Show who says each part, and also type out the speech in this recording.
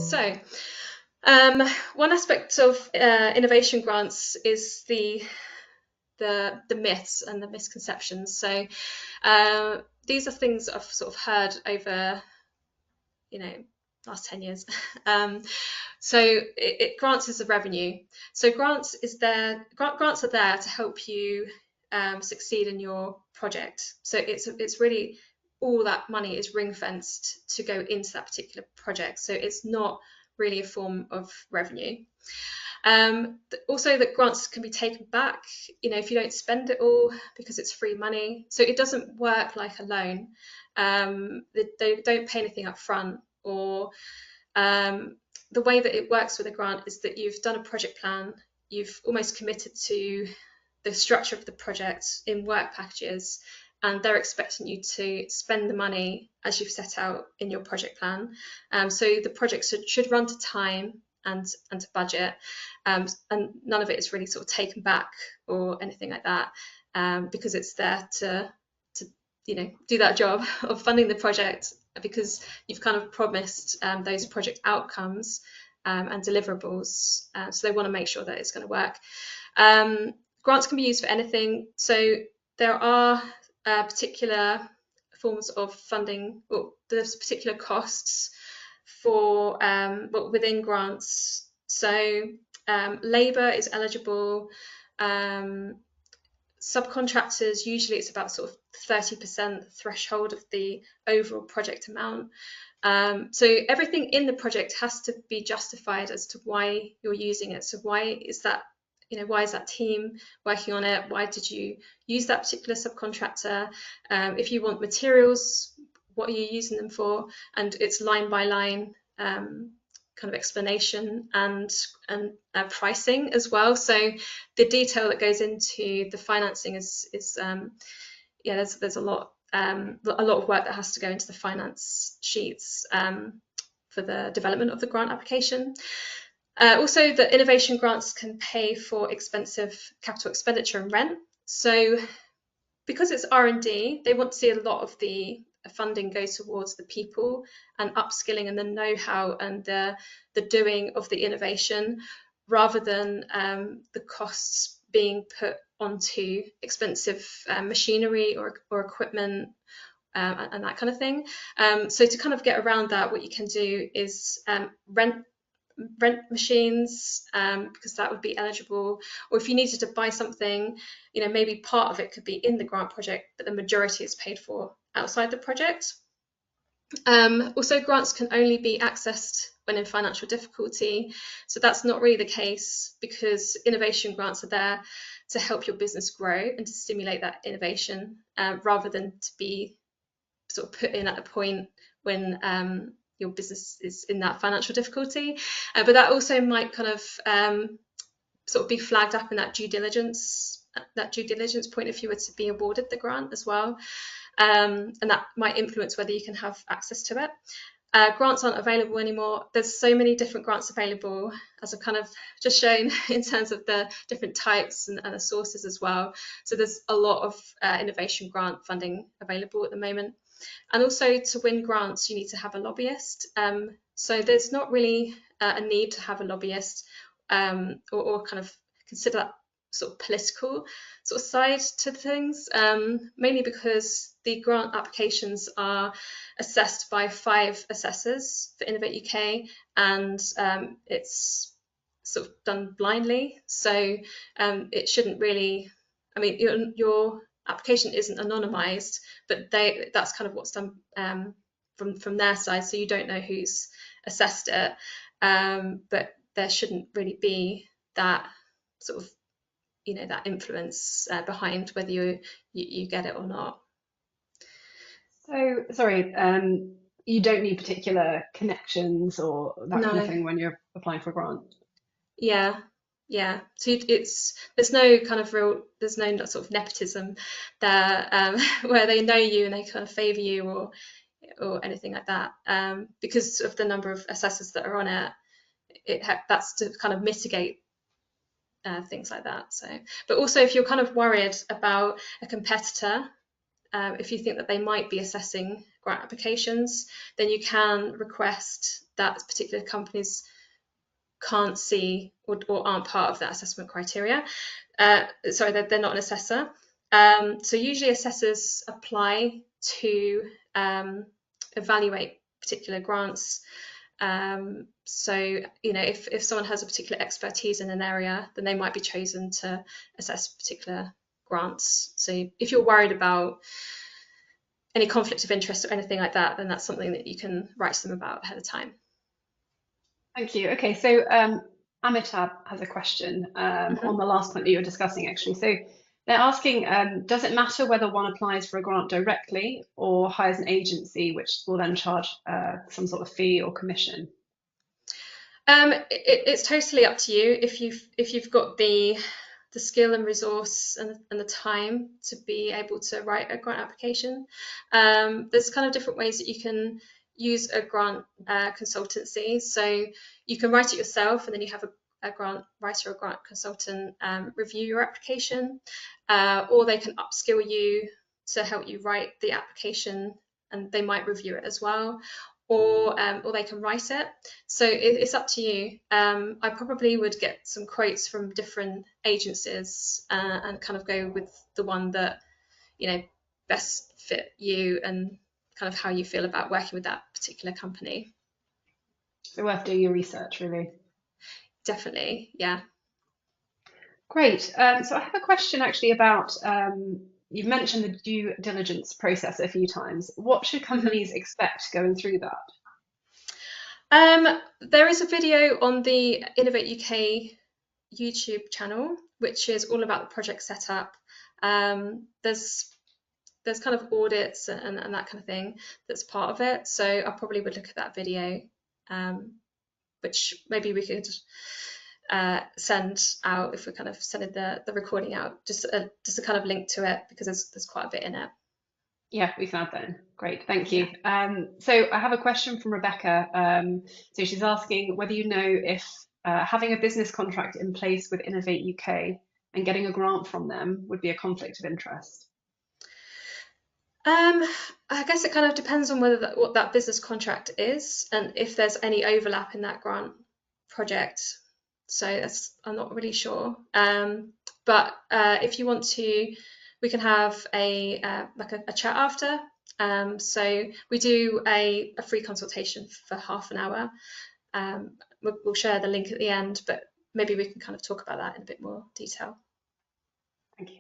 Speaker 1: So one aspect of innovation grants is the myths and the misconceptions. So these are things I've sort of heard over, last 10 years. So grants is a revenue. So grants are there to help you succeed in your project. So it's really all that money is ring fenced to go into that particular project. So it's not really a form of revenue. Also, that grants can be taken back, if you don't spend it all, because it's free money. So it doesn't work like a loan. They don't pay anything up front, or the way that it works with a grant is that you've done a project plan, you've almost committed to the structure of the project in work packages, and they're expecting you to spend the money as you've set out in your project plan. So the project should run to time and to budget, and none of it is really sort of taken back or anything like that, because it's there to do that job of funding the project, because you've kind of promised those project outcomes and deliverables, so they want to make sure that it's going to work. Grants can be used for anything, so there are particular forms of funding, or there's particular costs for within grants. So labour is eligible. Subcontractors, usually it's about sort of 30% threshold of the overall project amount. So everything in the project has to be justified as to why you're using it. So why is that team working on it? Why did you use that particular subcontractor? If you want materials, what are you using them for? And it's line by line kind of explanation and pricing as well. So the detail that goes into the financing is there's a lot of work that has to go into the finance sheets for the development of the grant application. Also, the innovation grants can pay for expensive capital expenditure and rent. So because it's R&D, they want to see a lot of the funding go towards the people and upskilling and the know-how and the doing of the innovation, rather than the costs being put onto expensive machinery or equipment and that kind of thing. So to kind of get around that, what you can do is rent machines, because that would be eligible. Or if you needed to buy something, maybe part of it could be in the grant project, but the majority is paid for outside the project. Also, grants can only be accessed when in financial difficulty. So that's not really the case, because innovation grants are there to help your business grow and to stimulate that innovation, rather than to be sort of put in at a point when your business is in that financial difficulty. But that also might kind of sort of be flagged up in that due diligence point if you were to be awarded the grant as well. And that might influence whether you can have access to it. Grants aren't available anymore. There's so many different grants available, as I've kind of just shown, in terms of the different types and the sources as well. So there's a lot of innovation grant funding available at the moment. And also, to win grants, you need to have a lobbyist. So there's not really a need to have a lobbyist, or kind of consider that sort of political sort of side to things, mainly because the grant applications are assessed by 5 assessors for Innovate UK, and it's sort of done blindly. So it shouldn't really, your application isn't anonymised, but that's kind of what's done from their side, so you don't know who's assessed it, but there shouldn't really be that sort of that influence behind whether you get it or not.
Speaker 2: So, sorry, you don't need particular connections or that kind of thing when you're applying for a grant?
Speaker 1: Yeah. So there's no sort of nepotism there, where they know you and they kind of favour you or anything like that, because of the number of assessors that are on it. That's to kind of mitigate things like that. So, but also, if you're kind of worried about a competitor if you think that they might be assessing grant applications, then you can request that particular companies can't see or aren't part of that assessment criteria. Sorry, they're not an assessor. So usually assessors apply to evaluate particular grants. So, you know, if someone has a particular expertise in an area, then they might be chosen to assess particular grants. So if you're worried about any conflict of interest or anything like that, then that's something that you can write to them about ahead of time.
Speaker 2: Thank you. Okay, so Amitabh has a question on the last point that you were discussing, actually. So they're asking, does it matter whether one applies for a grant directly or hires an agency, which will then charge some sort of fee or commission?
Speaker 1: It's totally up to you. If you've got the skill and resource and the time to be able to write a grant application, there's kind of different ways that you can use a grant consultancy. So you can write it yourself, and then you have a grant writer or grant consultant review your application, or they can upskill you to help you write the application, and they might review it as well. Or they can write it. So it's up to you. I probably would get some quotes from different agencies and kind of go with the one that, you know, best fit you and kind of how you feel about working with that particular company.
Speaker 2: So worth doing your research, really.
Speaker 1: Definitely, yeah.
Speaker 2: Great. So I have a question actually about you've mentioned the due diligence process a few times. What should companies expect going through that?
Speaker 1: There is a video on the Innovate UK YouTube channel, which is all about the project setup. There's kind of audits and that kind of thing that's part of it. So I probably would look at that video, which maybe we could send out if we're kind of sending the recording out, just a kind of link to it, because there's quite a bit in it.
Speaker 2: Yeah, we found that in. Great, thank you. So I have a question from Rebecca. So she's asking whether you know if having a business contract in place with Innovate UK and getting a grant from them would be a conflict of interest.
Speaker 1: I guess it kind of depends on whether what that business contract is and if there's any overlap in that grant project. So I'm not really sure. But if you want to, we can have like a chat after. So we do a free consultation for half an hour. We'll share the link at the end, but maybe we can kind of talk about that in a bit more detail.
Speaker 2: Thank you.